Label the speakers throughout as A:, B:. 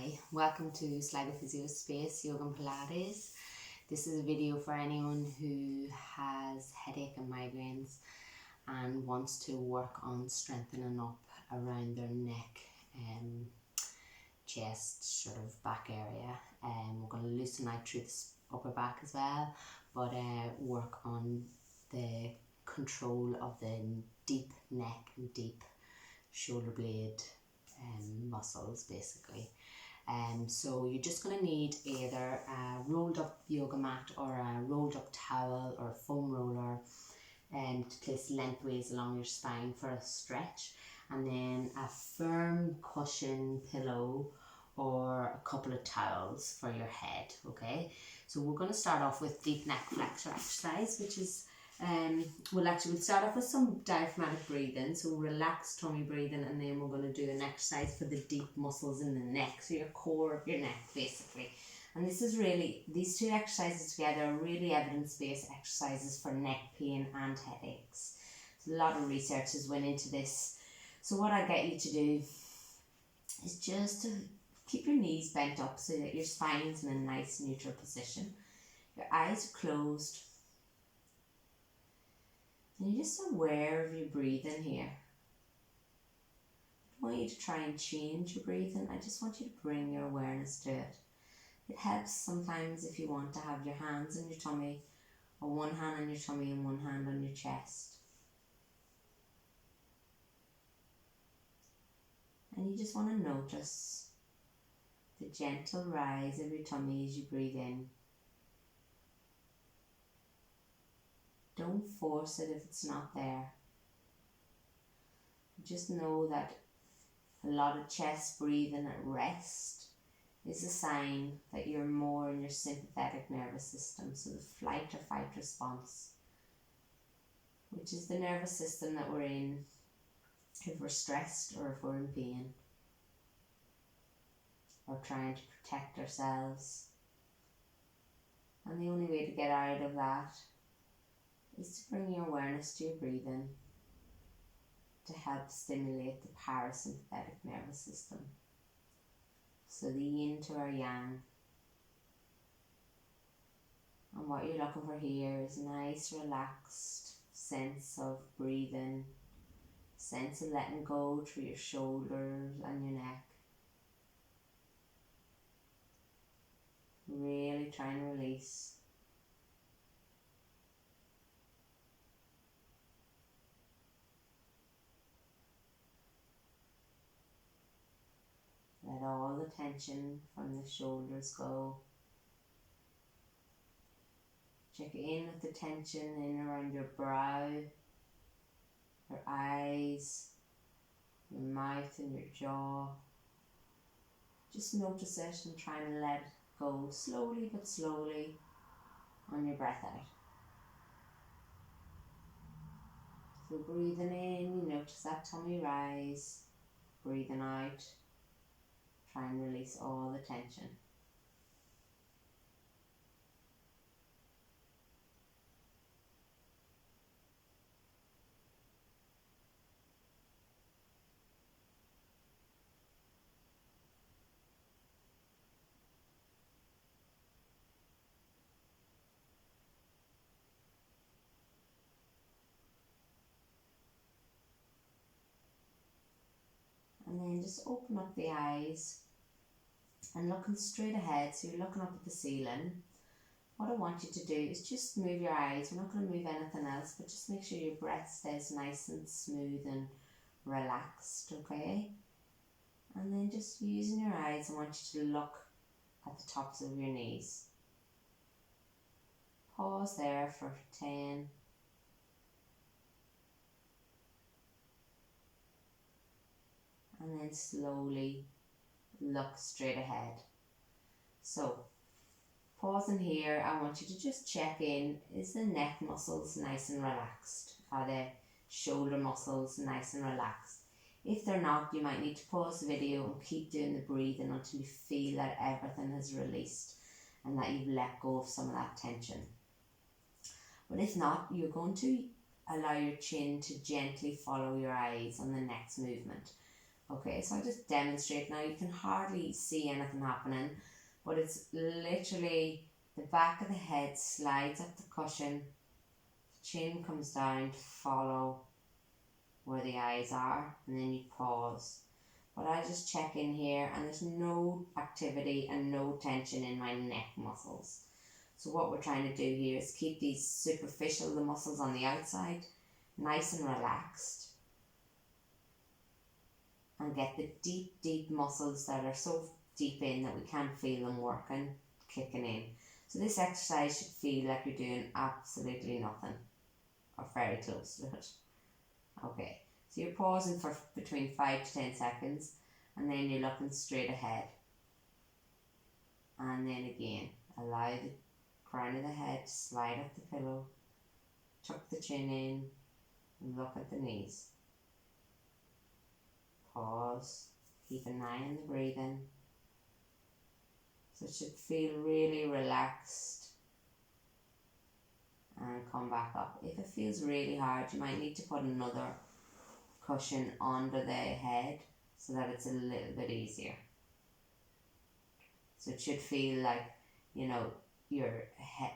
A: Hi, welcome to Sligo Physio Space, Yoga and Pilates. This is a video for anyone who has headache and migraines and wants to work on strengthening up around their neck, chest, sort of back area. We're going to loosen out through the upper back as well, but work on the control of the deep neck and deep shoulder blade muscles basically. So you're just going to need either a rolled up yoga mat or a rolled up towel or a foam roller to place lengthways along your spine for a stretch, and then a firm cushion pillow or a couple of towels for your head. Okay, so we're going to start off with deep neck flexor exercise, which is we'll start off with some diaphragmatic breathing, so relaxed tummy breathing, and then we're going to do an exercise for the deep muscles in the neck, so your core of your neck basically. And this is really, these two exercises together are really evidence-based exercises for neck pain and headaches. So a lot of research has went into this. So what I get you to do is just to keep your knees bent up so that your spine is in a nice neutral position. Your eyes are closed. And you're just aware of your breathing here. I don't want you to try and change your breathing. I just want you to bring your awareness to it. It helps sometimes if you want to have your hands on your tummy, or one hand on your tummy and one hand on your chest. And you just want to notice the gentle rise of your tummy as you breathe in. Don't force it if it's not there. Just know that a lot of chest breathing at rest is a sign that you're more in your sympathetic nervous system, so the flight or fight response, which is the nervous system that we're in if we're stressed or if we're in pain or trying to protect ourselves. And the only way to get out of that is to bring your awareness to your breathing to help stimulate the parasympathetic nervous system. So the yin to our yang. And what you're looking for here is a nice relaxed sense of breathing, sense of letting go through your shoulders and your neck. Really trying to release. Let all the tension from the shoulders go. Check in with the tension in around your brow, your eyes, your mouth and your jaw. Just notice it and try and let it go slowly but slowly on your breath out. So breathing in, you notice that tummy rise. Breathing out, try and release all the tension. And then just open up the eyes and looking straight ahead, so you're looking up at the ceiling. What I want you to do is just move your eyes. We're not going to move anything else, but just make sure your breath stays nice and smooth and relaxed, okay? And then just using your eyes, I want you to look at the tops of your knees. Pause there for 10. And then slowly look straight ahead. So, pausing here, I want you to just check in. Is the neck muscles nice and relaxed? Are the shoulder muscles nice and relaxed? If they're not, you might need to pause the video and keep doing the breathing until you feel that everything has released and that you've let go of some of that tension. But if not, you're going to allow your chin to gently follow your eyes on the next movement. Okay, so I'll just demonstrate now. You can hardly see anything happening, but it's literally the back of the head slides up the cushion, the chin comes down to follow where the eyes are, and then you pause. But I just check in here, and there's no activity and no tension in my neck muscles. So what we're trying to do here is keep these superficial, the muscles on the outside, nice and relaxed, and get the deep muscles that are so deep in that we can't feel them working, kicking in. So this exercise should feel like you're doing absolutely nothing, or very close to it. Okay, so you're pausing for between 5 to 10 seconds, and then you're looking straight ahead. And then again, allow the crown of the head to slide up the pillow, tuck the chin in, and look at the knees. Pause, keep an eye on the breathing. So it should feel really relaxed. And come back up. If it feels really hard, you might need to put another cushion under the head so that it's a little bit easier. So it should feel like, you know, your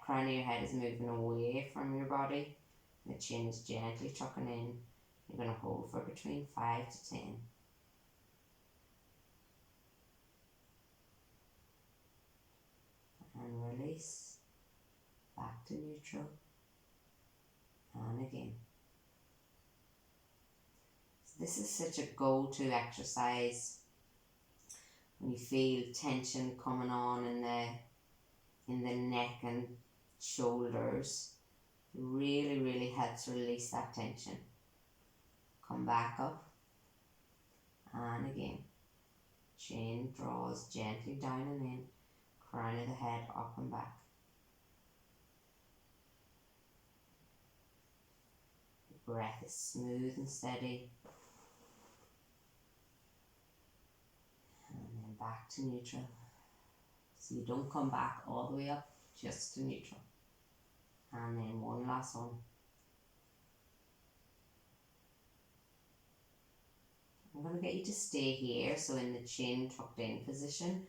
A: crown of your head is moving away from your body. The chin is gently tucking in. You're going to hold for between 5 to 10. And release, back to neutral, and again. So this is such a go-to exercise when you feel tension coming on in the neck and shoulders. It really helps release that tension. Come back up, and again. Chin draws gently down and in. Crown of the head up and back. The breath is smooth and steady. And then back to neutral. So you don't come back all the way up, just to neutral. And then one last one. I'm going to get you to stay here, so in the chin tucked in position.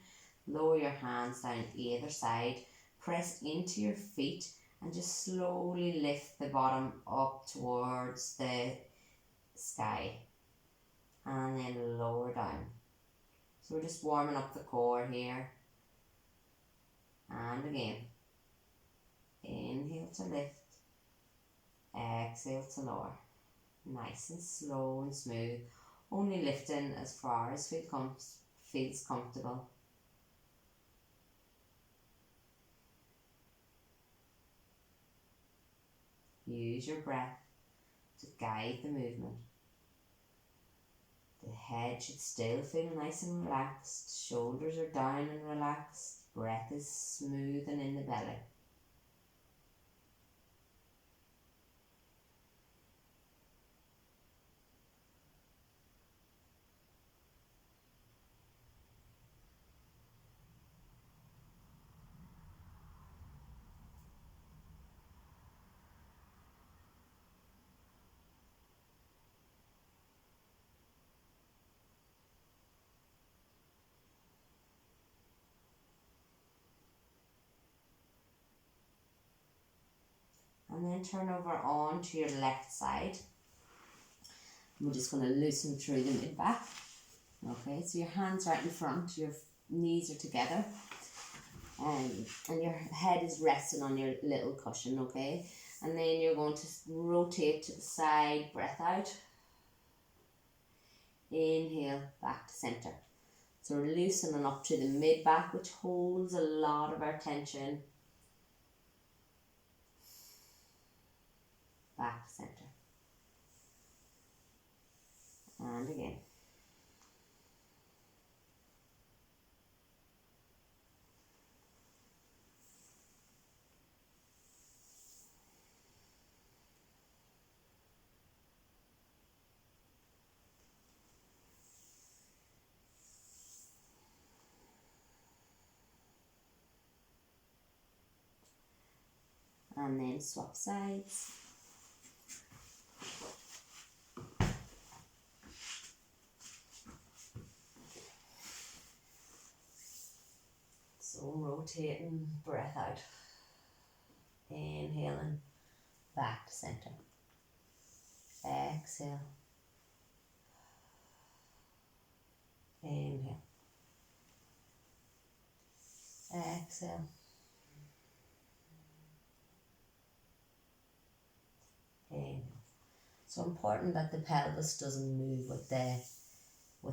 A: Lower your hands down either side, press into your feet, and just slowly lift the bottom up towards the sky, and then lower down. So we're just warming up the core here. And again, inhale to lift, exhale to lower. Nice and slow and smooth, only lifting as far as feels comfortable. Use your breath to guide the movement. The head should still feel nice and relaxed. Shoulders are down and relaxed. Breath is smooth and in the belly. And then turn over on to your left side. We're just going to loosen through the mid-back. Okay, so your hands right in front, your knees are together, and your head is resting on your little cushion, okay? And then you're going to rotate to the side, breath out. Inhale, back to center. So we're loosening up to the mid-back, which holds a lot of our tension. Back to center. And again. And then swap sides. rotating breath out. Inhaling back to center. Exhale. Inhale. Exhale. Inhale. So important that the pelvis doesn't move with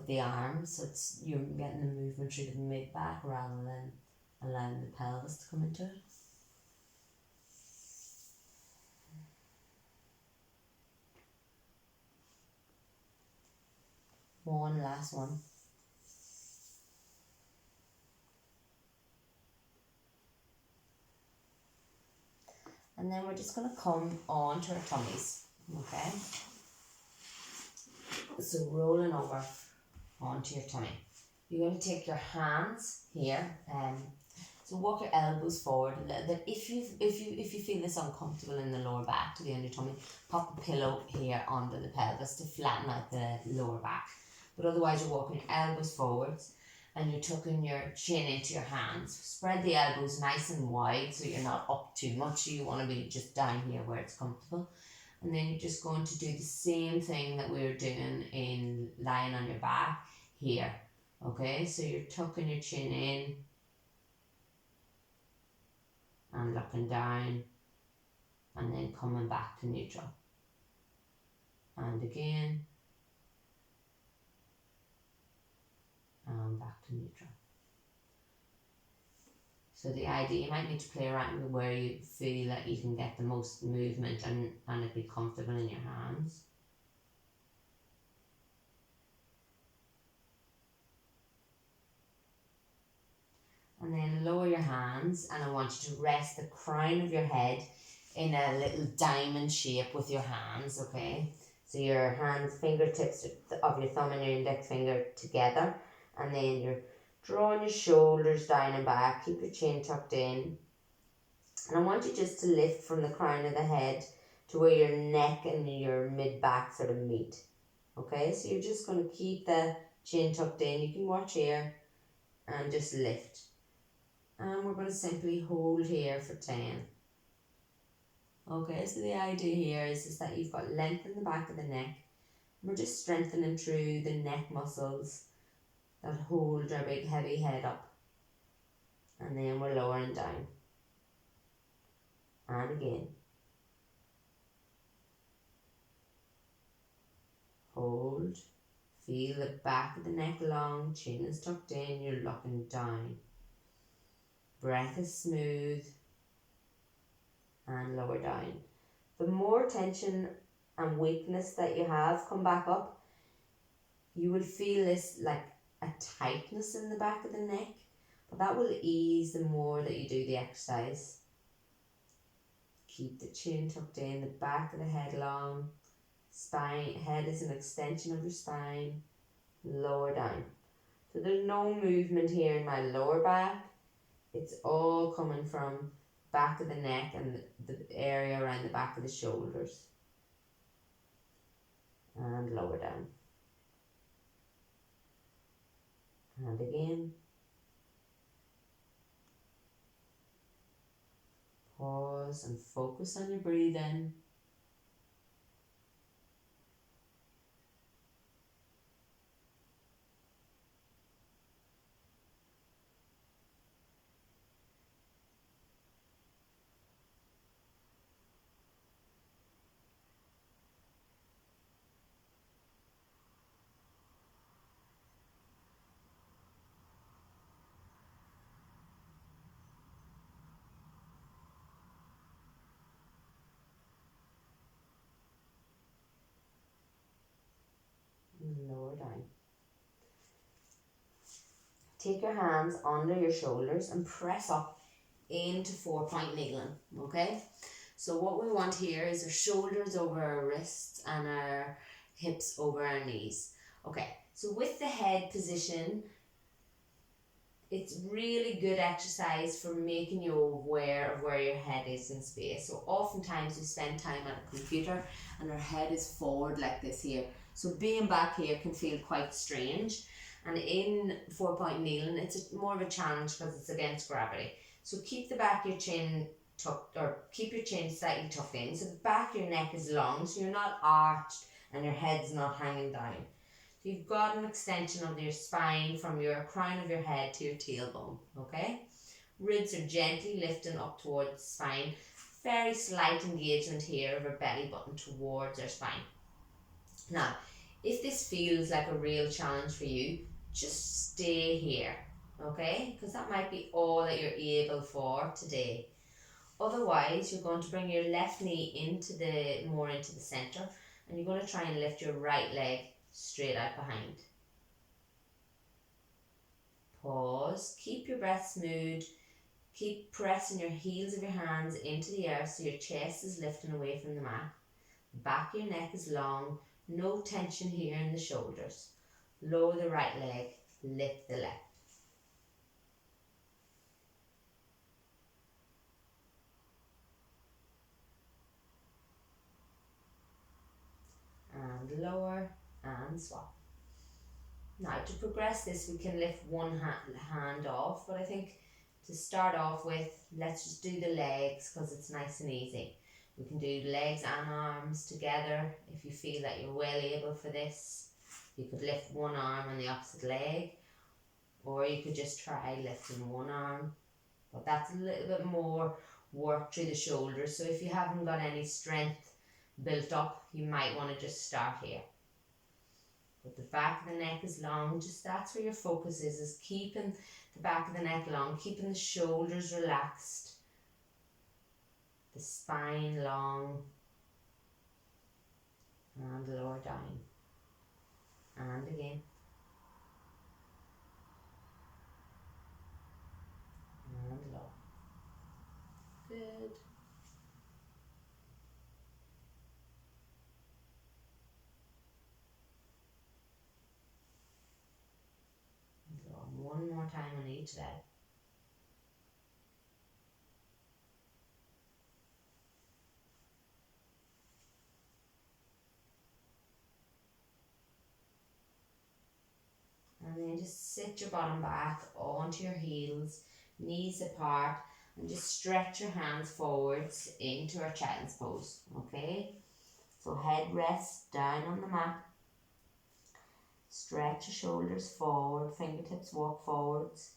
A: the arms. So it's you're getting the movement through the mid back rather than allowing the pelvis to come into it. One last one. And then we're just going to come on to our tummies, okay? So rolling over onto your tummy. You're going to take your hands here, so walk your elbows forward a little bit. If you feel this uncomfortable in the lower back to the under tummy, pop the pillow here under the pelvis to flatten out the lower back. But otherwise, you're walking your elbows forwards and you're tucking your chin into your hands. Spread the elbows nice and wide so you're not up too much. You want to be just down here where it's comfortable. And then you're just going to do the same thing that we were doing in lying on your back here. Okay, so you're tucking your chin in and looking down and then coming back to neutral. And again. And back to neutral. So the idea, you might need to play around with where you feel that you can get the most movement and it be comfortable in your hands. And then lower your hands and I want you to rest the crown of your head in a little diamond shape with your hands, okay? So your hands, fingertips of your thumb and your index finger together. And then you're drawing your shoulders down and back. Keep your chin tucked in. And I want you just to lift from the crown of the head to where your neck and your mid-back sort of meet. Okay, so you're just going to keep the chin tucked in. You can watch here and just lift. And we're going to simply hold here for 10. Okay, so the idea here is that you've got length in the back of the neck. We're just strengthening through the neck muscles that hold our big heavy head up. And then we're lowering down. And again. Hold. Feel the back of the neck long, chin is tucked in, you're looking down. Breath is smooth. And lower down. The more tension and weakness that you have come back up, you will feel this like a tightness in the back of the neck, but that will ease the more that you do the exercise. Keep the chin tucked in, the back of the head long, spine, head is an extension of your spine, lower down. So there's no movement here in my lower back, it's all coming from back of the neck and the area around the back of the shoulders. And lower down. And again. Pause and focus on your breathing. Lower down. Take your hands under your shoulders and press up into 4-point kneeling, okay? So what we want here is our shoulders over our wrists and our hips over our knees. Okay, so with the head position, it's really good exercise for making you aware of where your head is in space. So oftentimes we spend time at a computer and our head is forward like this here. So being back here can feel quite strange. And in 4-point kneeling, it's more of a challenge because it's against gravity. So keep the back of your chin tucked, or keep your chin slightly tucked in. So the back of your neck is long, so you're not arched and your head's not hanging down. So you've got an extension of your spine from your crown of your head to your tailbone, okay? Ribs are gently lifting up towards the spine. Very slight engagement here of our belly button towards our spine. Now, if this feels like a real challenge for you, just stay here, okay? Because that might be all that you're able for today. Otherwise, you're going to bring your left knee more into the center, and you're going to try and lift your right leg straight out behind. Pause, keep your breath smooth, keep pressing your heels of your hands into the earth so your chest is lifting away from the mat. The back of your neck is long, no tension here in the shoulders. Lower the right leg, lift the left. And lower and swap. Now to progress this, we can lift one hand off, but I think to start off with, let's just do the legs because it's nice and easy. We can do legs and arms together if you feel that you're well able for this. You could lift one arm on the opposite leg, or you could just try lifting one arm, but that's a little bit more work through the shoulders. So if you haven't got any strength built up, you might want to just start here. But the back of the neck is long, just that's where your focus is keeping the back of the neck long, keeping the shoulders relaxed, the spine long, and lower down, and again, and low. Good. And low. One more time on each leg. And then just sit your bottom back onto your heels, knees apart, and just stretch your hands forwards into our child's pose, okay? So head rests down on the mat. Stretch your shoulders forward, fingertips walk forwards.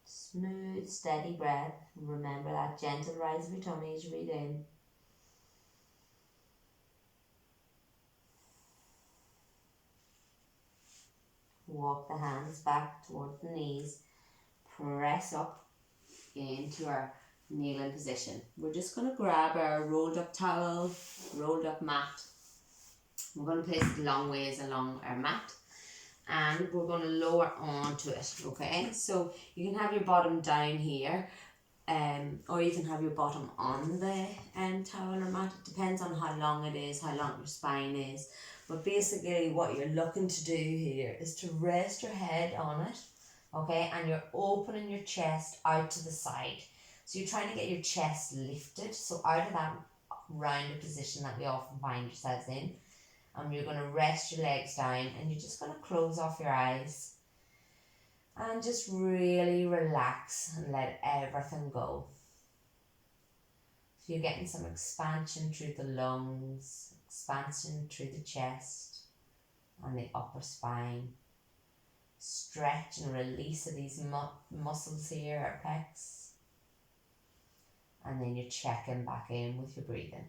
A: Smooth, steady breath. Remember that gentle rise of your tummy as you breathe in. Walk the hands back towards the knees. Press up into our kneeling position. We're just going to grab our rolled up towel, rolled up mat. We're going to place it long ways along our mat, and we're going to lower onto it, okay? So you can have your bottom down here, or you can have your bottom on the towel or mat. It depends on how long it is, how long your spine is. But basically what you're looking to do here is to rest your head on it, okay? And you're opening your chest out to the side. So you're trying to get your chest lifted, so out of that rounded position that we often find ourselves in. And you're going to rest your legs down, and you're just going to close off your eyes and just really relax and let everything go. So you're getting some expansion through the lungs, expansion through the chest and the upper spine. Stretch and release of these muscles here at pecs. And then you're checking back in with your breathing.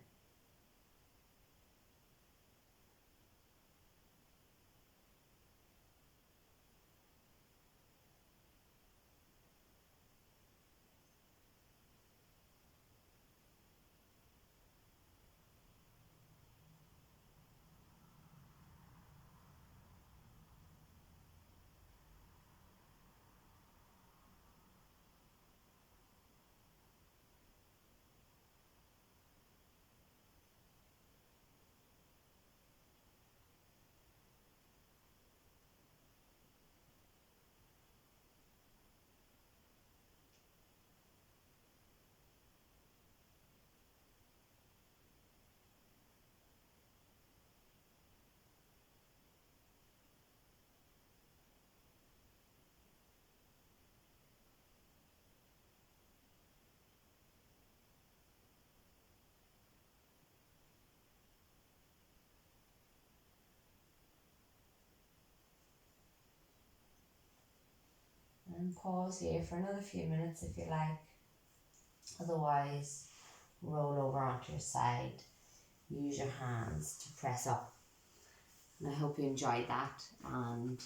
A: And pause here for another few minutes if you like. Otherwise, roll over onto your side. Use your hands to press up. And I hope you enjoyed that and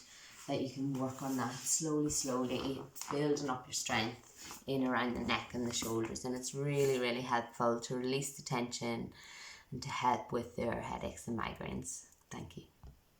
A: that you can work on that slowly, building up your strength in around the neck and the shoulders. And it's really helpful to release the tension and to help with your headaches and migraines. Thank you.